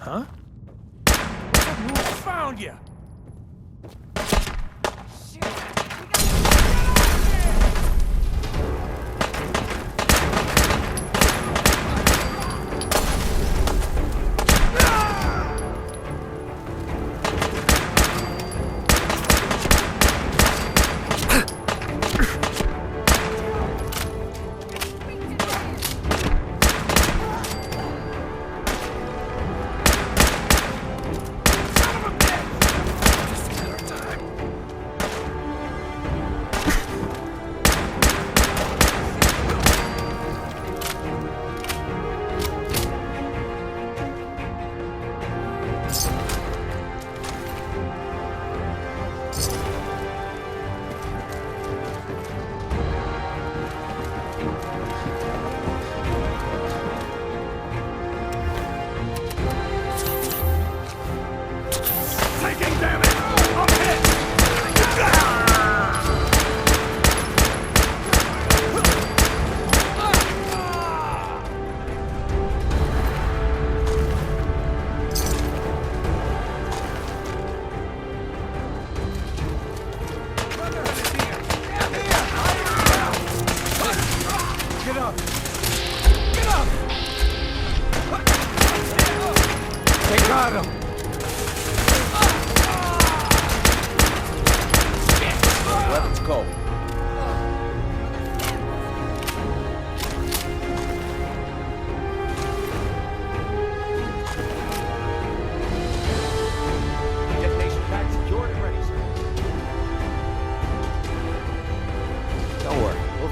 Huh? Found you!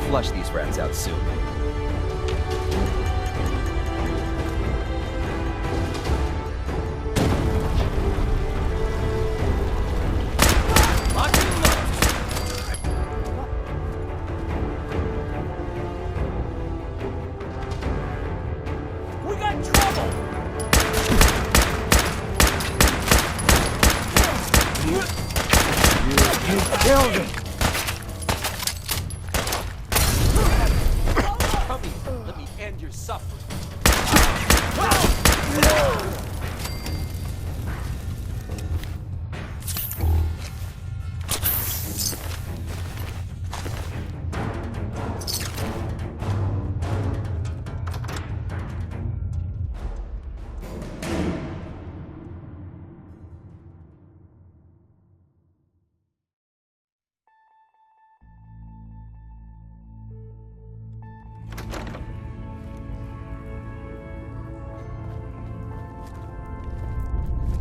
Flush these rats out soon. We got trouble! You killed him! Let me end your suffering.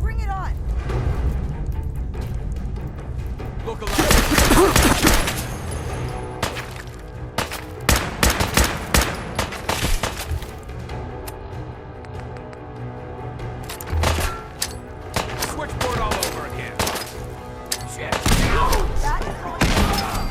Bring it on! Look alive. Switchboard all over again. Shit. That is going to stop.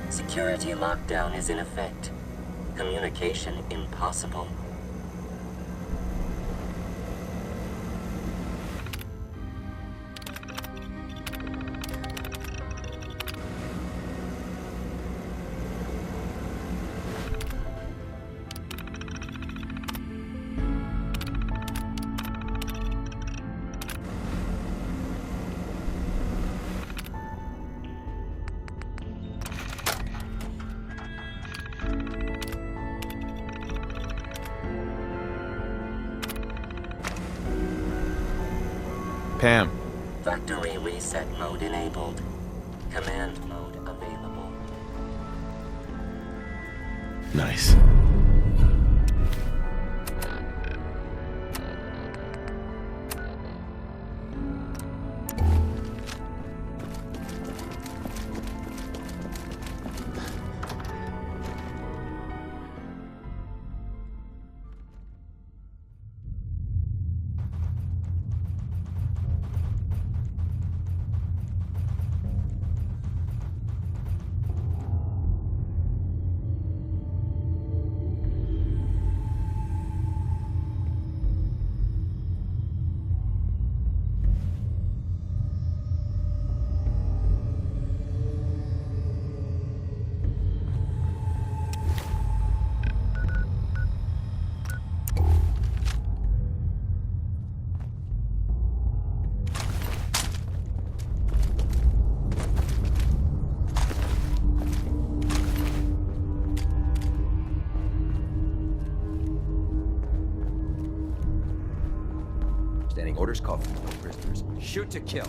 Security lockdown is in effect. Communication impossible. Pam. Factory reset mode enabled. Command mode available. Nice. Standing orders call for no prisoners. Shoot to kill.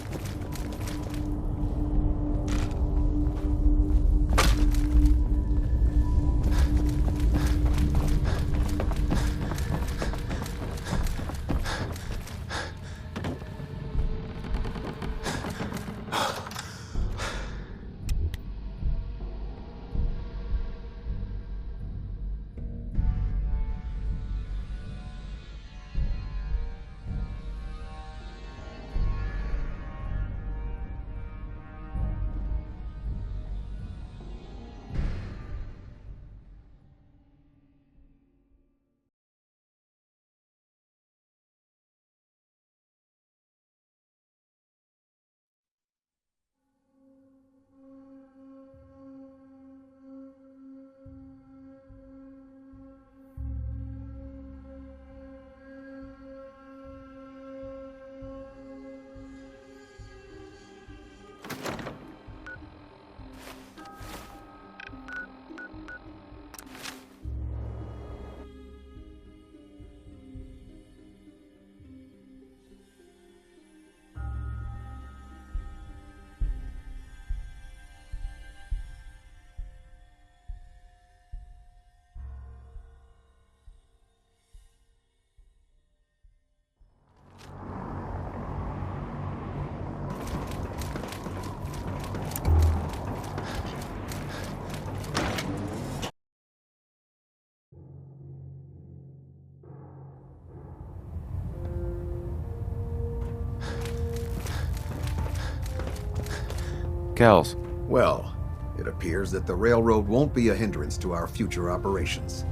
Kells. Well, it appears that the railroad won't be a hindrance to our future operations.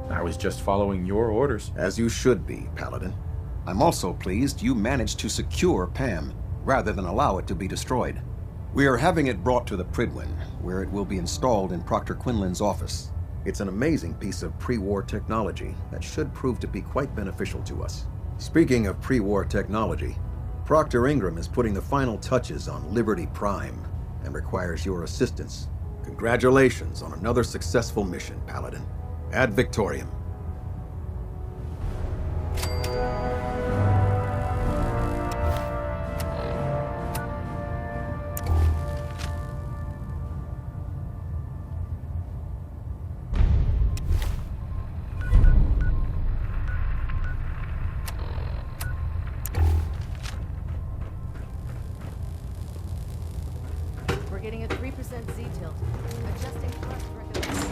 I was just following your orders. As you should be, Paladin. I'm also pleased you managed to secure Pam, rather than allow it to be destroyed. We are having it brought to the Prydwen, where it will be installed in Proctor Quinlan's office. It's an amazing piece of pre-war technology that should prove to be quite beneficial to us. Speaking of pre-war technology, Proctor Ingram is putting the final touches on Liberty Prime and requires your assistance. Congratulations on another successful mission, Paladin. Ad Victoriam. We're getting a 3% Z-tilt. Adjusting thrust regulation.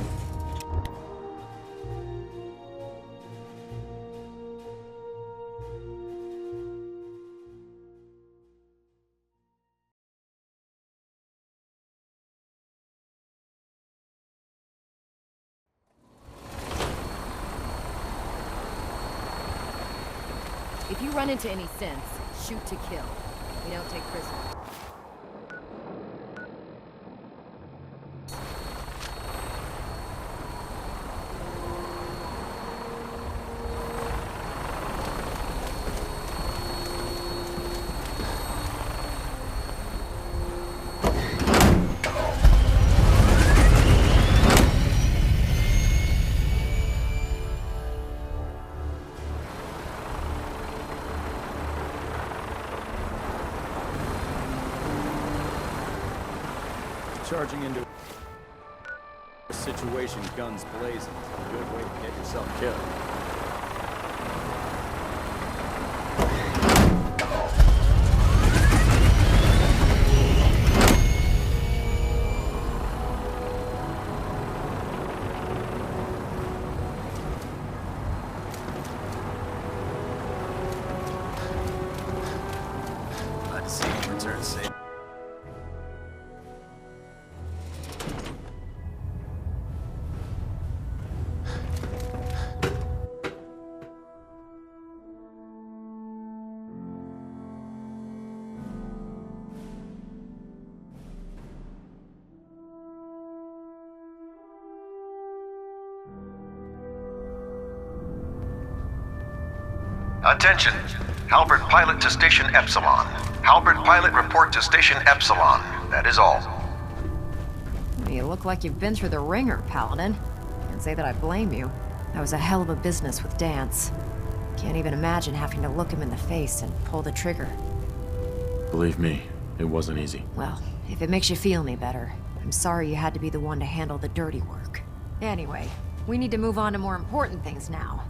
If you run into any sense, shoot to kill. We don't take prisoners. Charging into a situation, guns blazing. Good way to get yourself killed. Glad to see you return safe. Attention! Halbert Pilot to Station Epsilon. Halbert Pilot report to Station Epsilon. That is all. You look like you've been through the ringer, Paladin. Can't say that I blame you. That was a hell of a business with Dance. Can't even imagine having to look him in the face and pull the trigger. Believe me, it wasn't easy. Well, if it makes you feel any better, I'm sorry you had to be the one to handle the dirty work. Anyway, we need to move on to more important things now.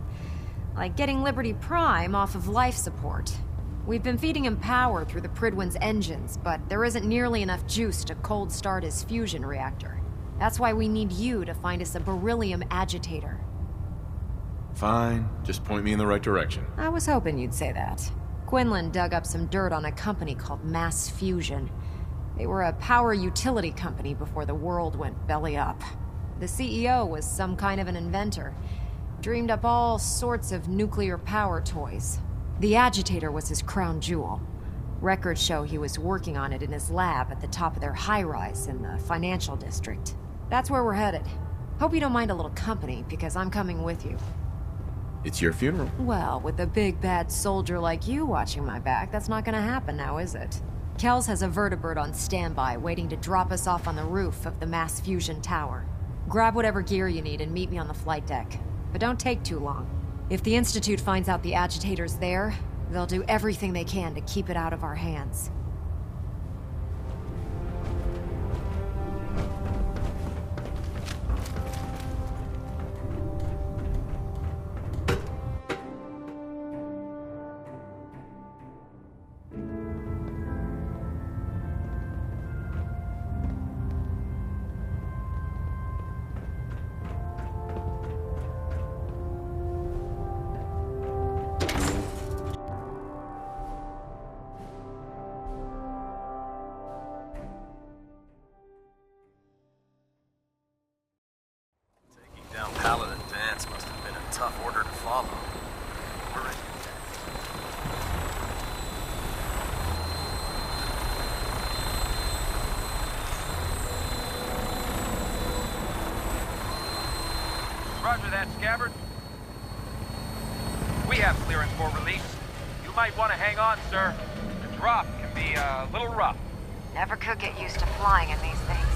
Like getting Liberty Prime off of life support. We've been feeding him power through the Prydwen's engines, but there isn't nearly enough juice to cold start his fusion reactor. That's why we need you to find us a beryllium agitator. Fine, just point me in the right direction. I was hoping you'd say that. Quinlan dug up some dirt on a company called Mass Fusion. They were a power utility company before the world went belly up. The CEO was some kind of an inventor. Dreamed up all sorts of nuclear power toys. The agitator was his crown jewel. Records show he was working on it in his lab at the top of their high-rise in the financial district. That's where we're headed. Hope you don't mind a little company, because I'm coming with you. It's your funeral. Well, with a big bad soldier like you watching my back, that's not gonna happen now, is it? Kells has a vertibird on standby, waiting to drop us off on the roof of the Mass Fusion Tower. Grab whatever gear you need and meet me on the flight deck. But don't take too long. If the Institute finds out the agitator's there, they'll do everything they can to keep it out of our hands. Down Paladin Dance must have been a tough order to follow. We're in. Roger that, Scabbard. We have clearance for release. You might want to hang on, sir. The drop can be a little rough. Never could get used to flying in these things.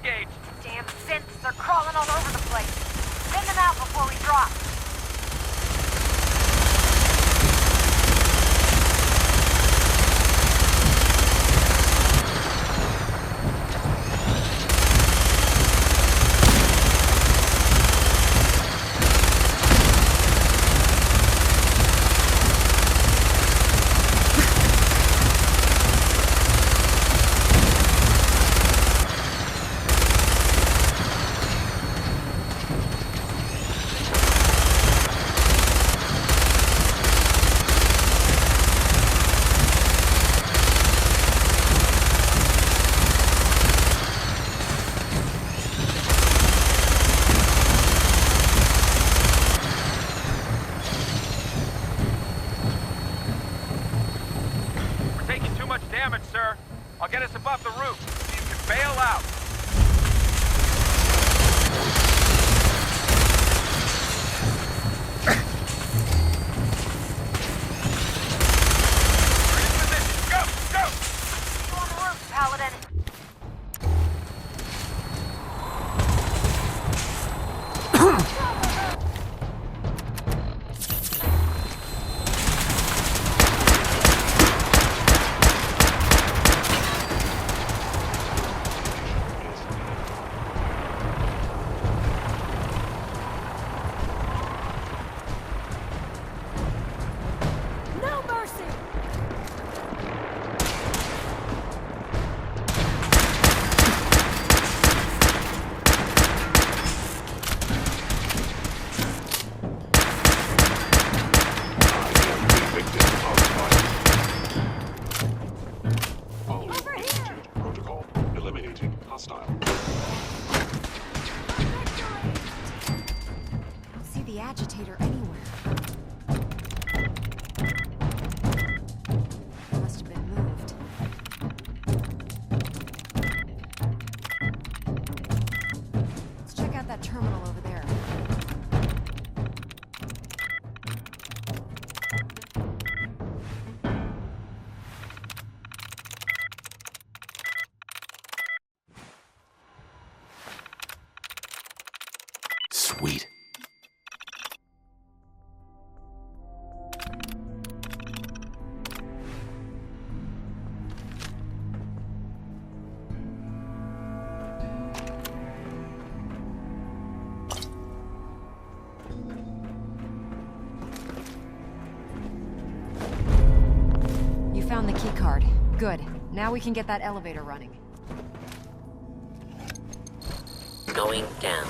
engaged. Damn synths are crawling all over the place. Send them out before we drop. We're taking too much damage, sir. I'll get us above the roof so you can bail out. We're in position. Go! Go! You on the roof, Paladin. No mercy! Over here! Protocol. Eliminating hostile. I don't see the agitator anywhere. Must have been moved. Let's check out that terminal over there. Sweet. You found the key card. Good. Now we can get that elevator running. Going down.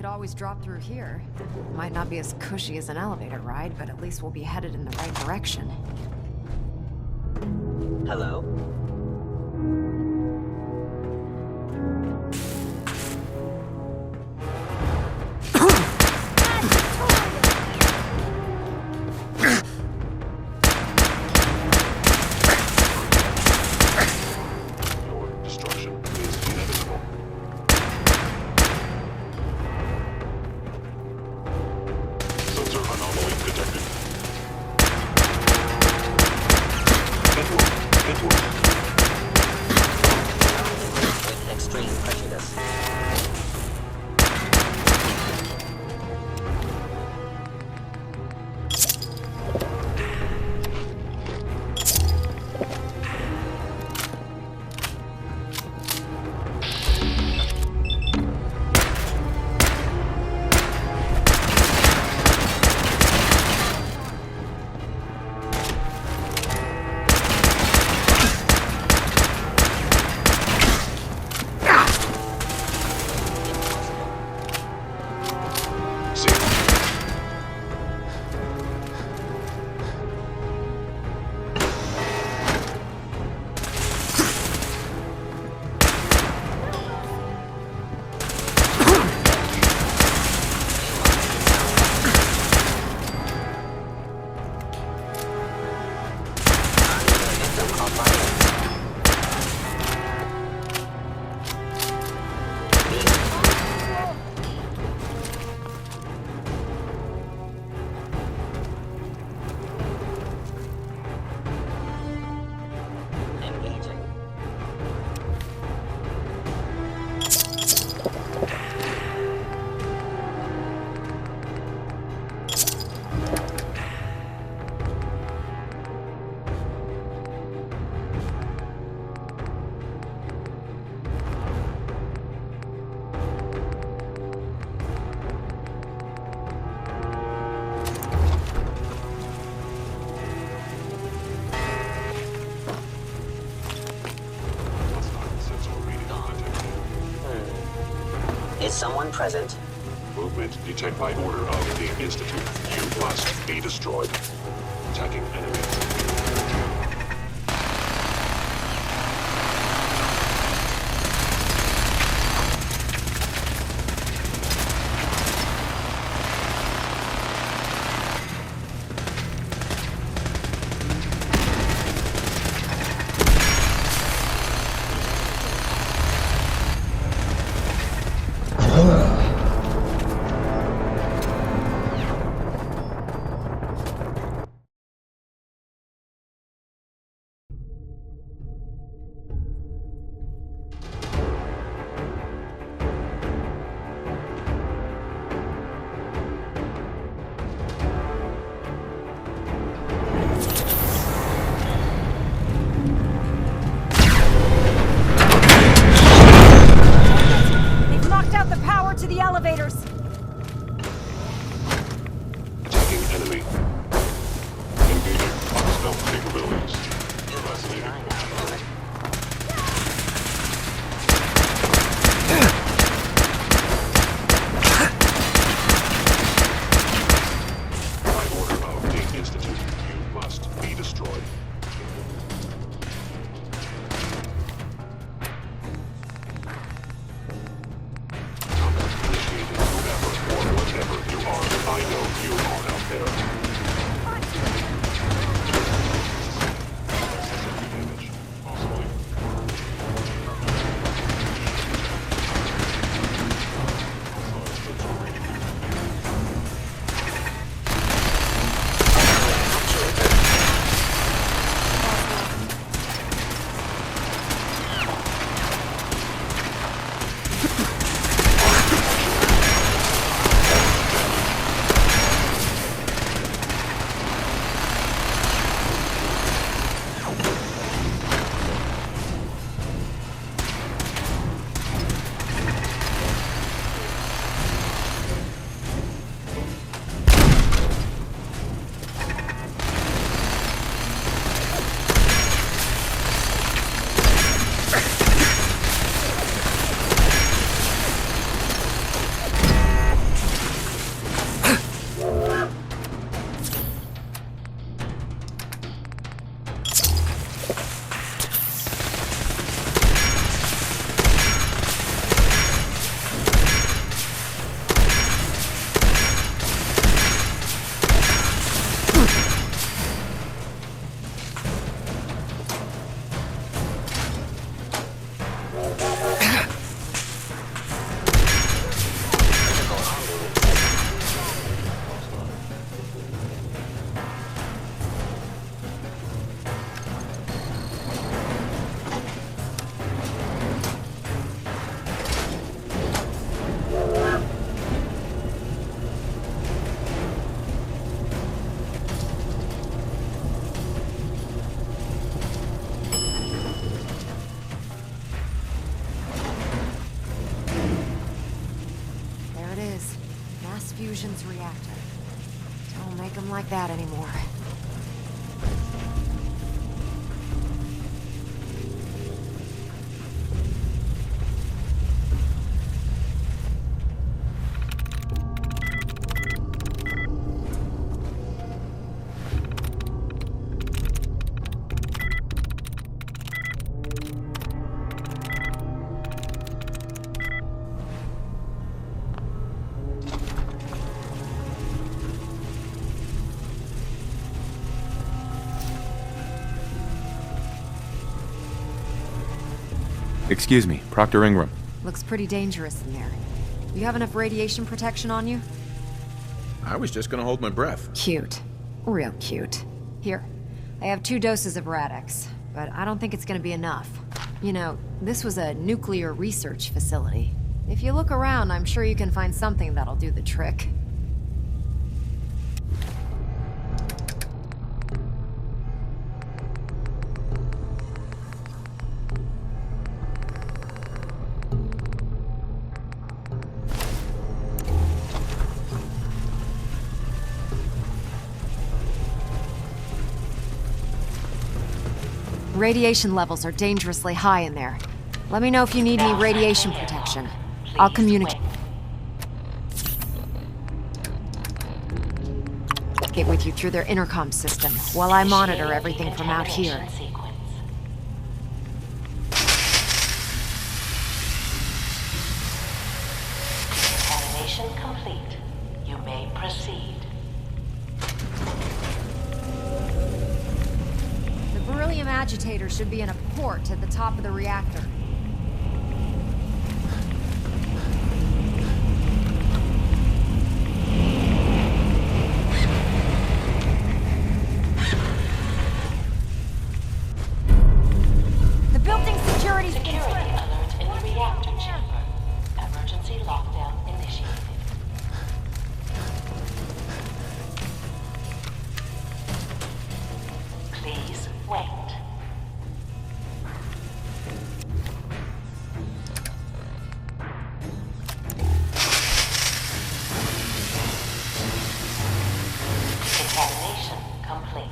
could always drop through here. Might not be as cushy as an elevator ride, but at least we'll be headed in the right direction. Hello? Your destruction is inevitable. Sensor anomaly detected. Network. With extreme prejudice. Engaging. Hostile sensor reading detected. Is someone present? Movement detect by order of the Institute. You must be destroyed. Attacking enemy. Mass Fusion's reactor. Don't make them like that anymore. Excuse me, Proctor Ingram. Looks pretty dangerous in there. You have enough radiation protection on you? I was just gonna hold my breath. Cute. Real cute. Here, I have 2 doses of Rad-X, but I don't think it's gonna be enough. You know, this was a nuclear research facility. If you look around, I'm sure you can find something that'll do the trick. Radiation levels are dangerously high in there. Let me know if you need any radiation protection. I'll communicate with you through their intercom system while I monitor everything from out here. Contamination complete. You may proceed. The beryllium agitator should be in a port at the top of the reactor. The building security's been Security threatened. alert in the reactor chamber. Emergency lockdown initiated. Please wait. Contamination complete.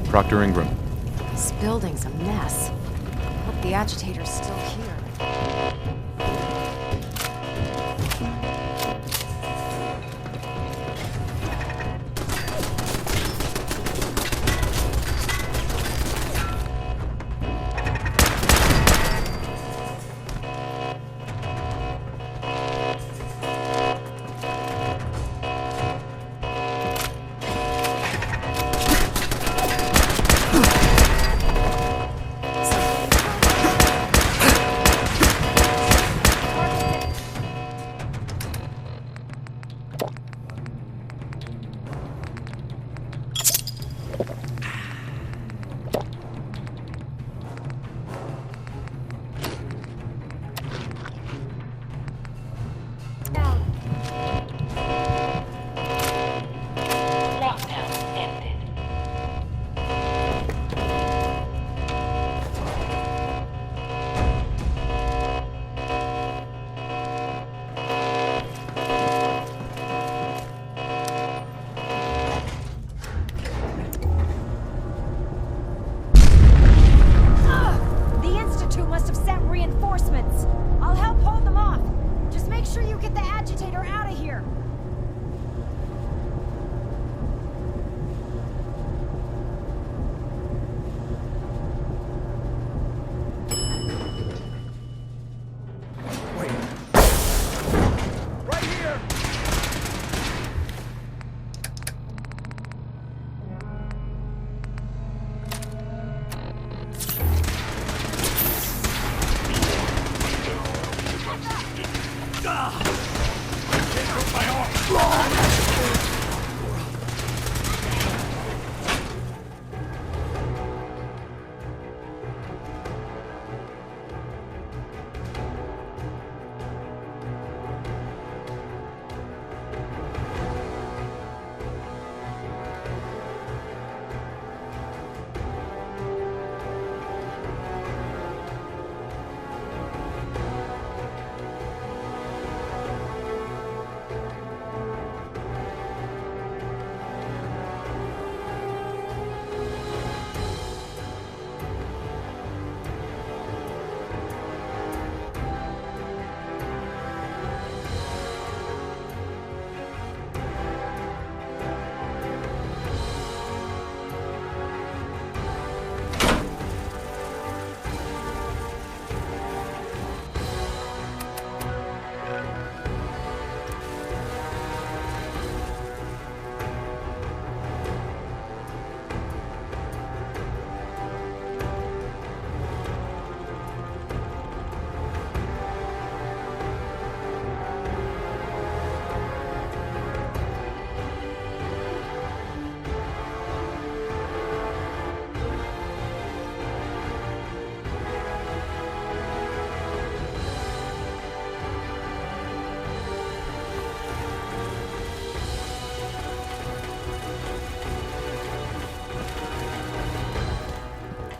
Proctor Ingram. This building's a mess. Hope the agitator's still here.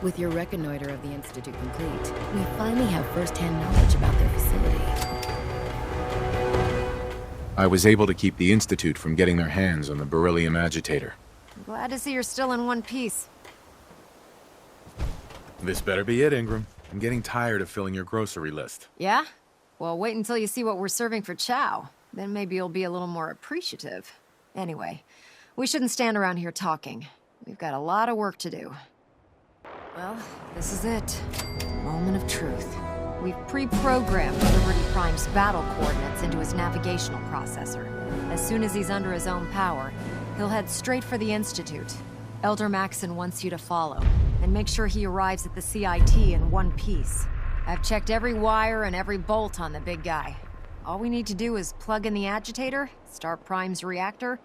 With your reconnoiter of the Institute complete, we finally have first-hand knowledge about their facility. I was able to keep the Institute from getting their hands on the beryllium agitator. I'm glad to see you're still in one piece. This better be it, Ingram. I'm getting tired of filling your grocery list. Yeah? Well, wait until you see what we're serving for chow. Then maybe you'll be a little more appreciative. Anyway, we shouldn't stand around here talking. We've got a lot of work to do. Well, this is it. Moment of truth. We've pre-programmed Liberty Prime's battle coordinates into his navigational processor. As soon as he's under his own power, he'll head straight for the Institute. Elder Maxson wants you to follow, and make sure he arrives at the CIT in one piece. I've checked every wire and every bolt on the big guy. All we need to do is plug in the agitator, start Prime's reactor,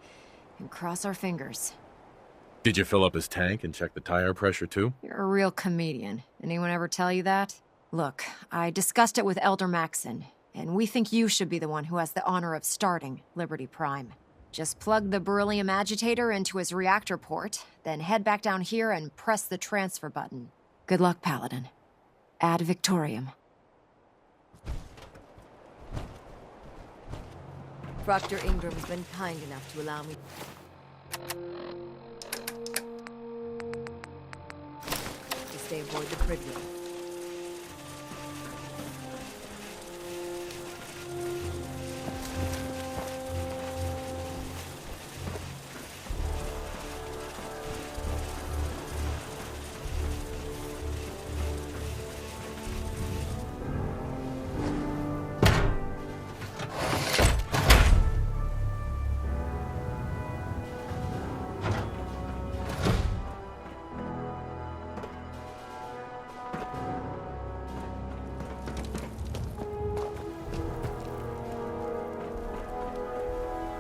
and cross our fingers. Did you fill up his tank and check the tire pressure too? You're a real comedian. Anyone ever tell you that? Look, I discussed it with Elder Maxson, and we think you should be the one who has the honor of starting Liberty Prime. Just plug the beryllium agitator into his reactor port, then head back down here and press the transfer button. Good luck, Paladin. Ad Victoriam. Proctor Ingram's been kind enough to allow me to stay aboard the Prydwen.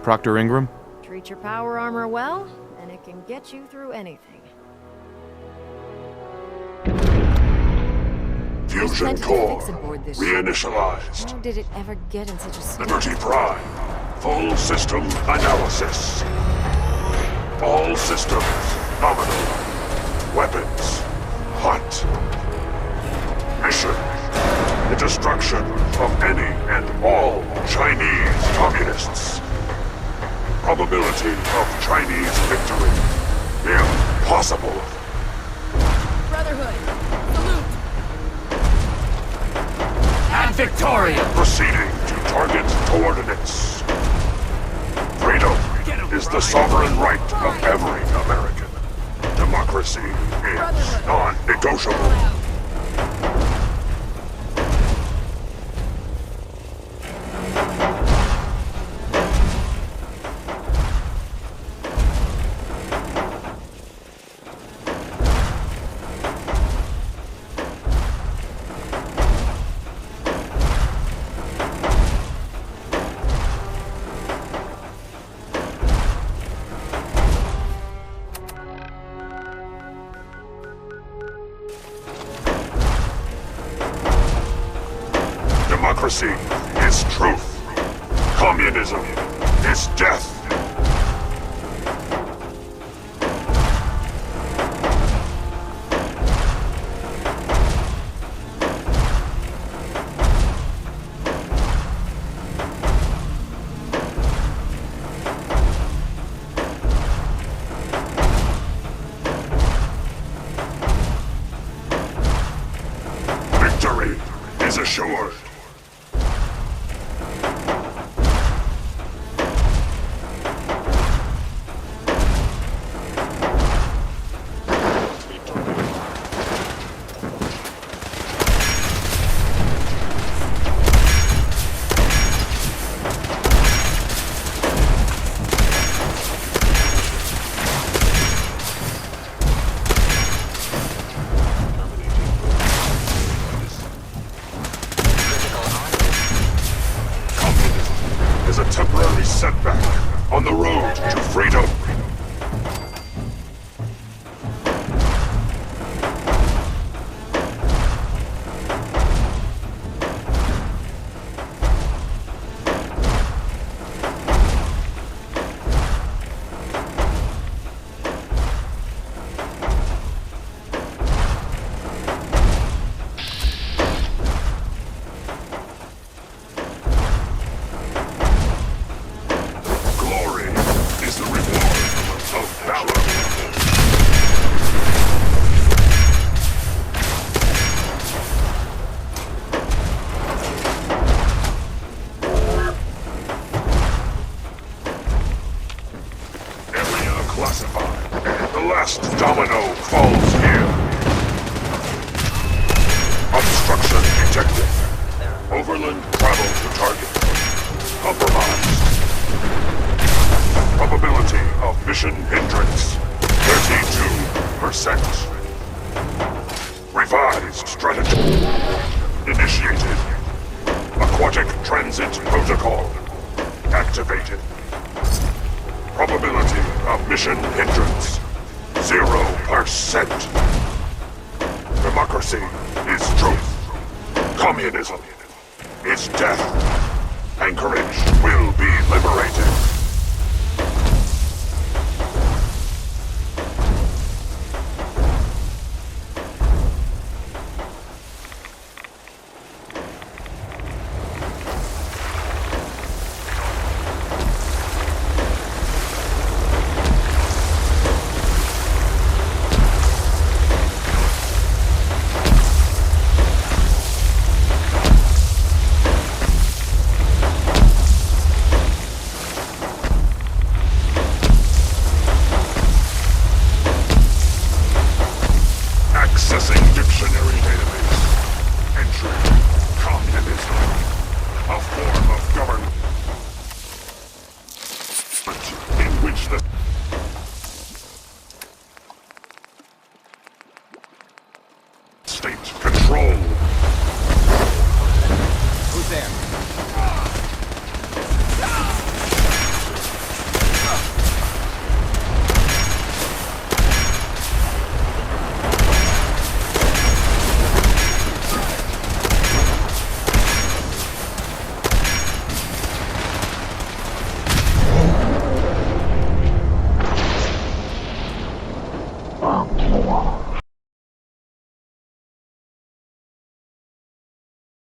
Proctor Ingram? Treat your power armor well, and it can get you through anything. Fusion core reinitialized. reinitialized. How did it ever get in such a state? Liberty Prime. Full system analysis. All systems nominal. Weapons hot. Mission: the destruction of any and all Chinese communists. Probability of Chinese victory: impossible. Brotherhood, salute! And Victoria! Proceeding to target coordinates. Freedom is the sovereign right of every American. Democracy is non-negotiable. Democracy is truth. Communism is death. Victory is assured. Is a temporary setback on the road to freedom. Overland travel to target. Compromise. Probability of mission hindrance, 32%. Revised strategy. Initiated. Aquatic transit protocol. Activated. Probability of mission hindrance, 0%. Democracy is truth. Communism is death. Anchorage will be liberated. Accessing dictionary database. Entry. Communism. A form of government in which the state control. Who's there?